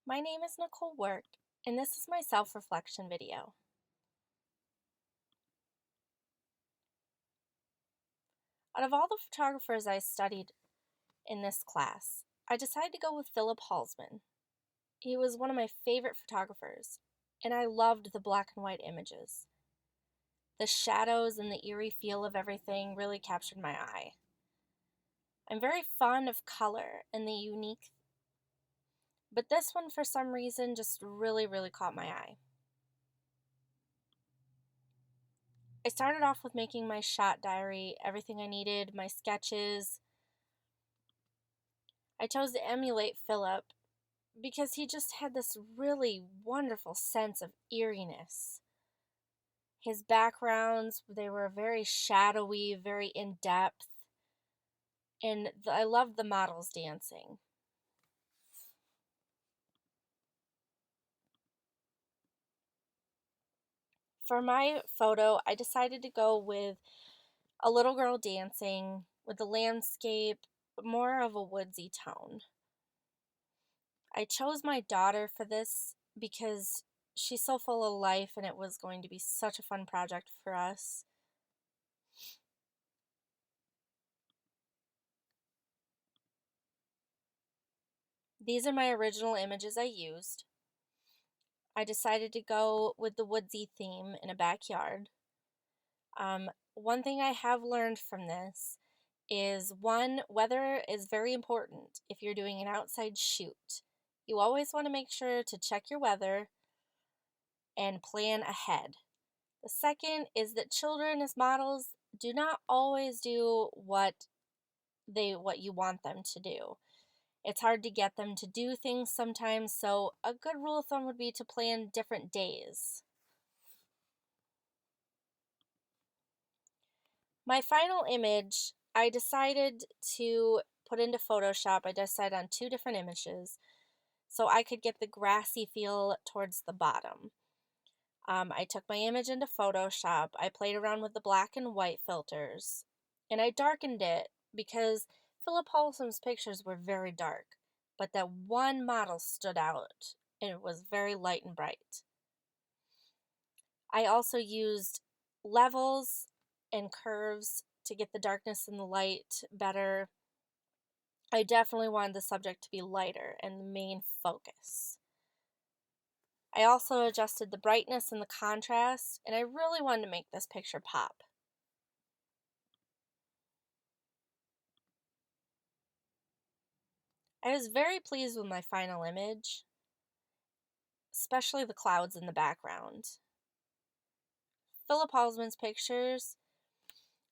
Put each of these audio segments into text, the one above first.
My name is Nicole Work, and this is my self-reflection video. Out of all the photographers I studied in this class, I decided to go with Philip Halsman. He was one of my favorite photographers, and I loved the black and white images. The shadows and the eerie feel of everything really captured my eye. I'm very fond of color and the unique, but this one for some reason just really caught my eye. I started off with making my shot diary, everything I needed, my sketches. I chose to emulate Philip because he just had this really wonderful sense of eeriness. His backgrounds, they were very shadowy, very in-depth, and I loved the models dancing. For my photo, I decided to go with a little girl dancing with the landscape, more of a woodsy tone. I chose my daughter for this because she's so full of life and it was going to be such a fun project for us. These are my original images I used. I decided to go with the woodsy theme in a backyard. One thing I have learned from this is weather is very important if you're doing an outside shoot. You always want to make sure to check your weather and plan ahead. The second is that children as models do not always do what you want them to do. It's hard to get them to do things sometimes, so a good rule of thumb would be to plan different days. My final image, I decided to put into Photoshop. I decided on two different images so I could get the grassy feel towards the bottom. I took my image into Photoshop, I played around with the black and white filters, and I darkened it because Philip Halsman's pictures were very dark, but that one model stood out and it was very light and bright. I also used levels and curves to get the darkness and the light better. I definitely wanted the subject to be lighter and the main focus. I also adjusted the brightness and the contrast, and I really wanted to make this picture pop. I was very pleased with my final image, especially the clouds in the background. Philip Halsman's pictures,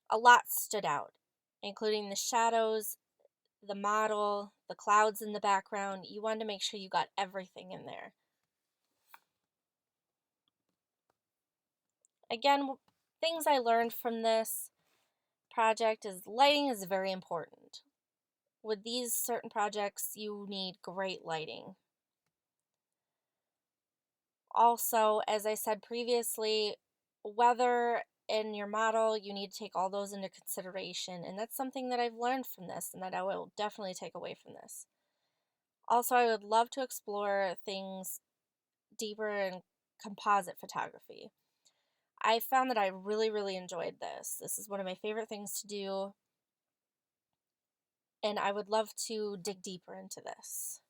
a lot stood out, including the shadows, the model, the clouds in the background. You wanted to make sure you got everything in there. Again, things I learned from this project is lighting is very important. With these certain projects, you need great lighting. Also, as I said previously, weather in your model, you need to take all those into consideration, and that's something that I've learned from this and that I will definitely take away from this. Also, I would love to explore things deeper in composite photography. I found that I really enjoyed this. This is one of my favorite things to do, and I would love to dig deeper into this.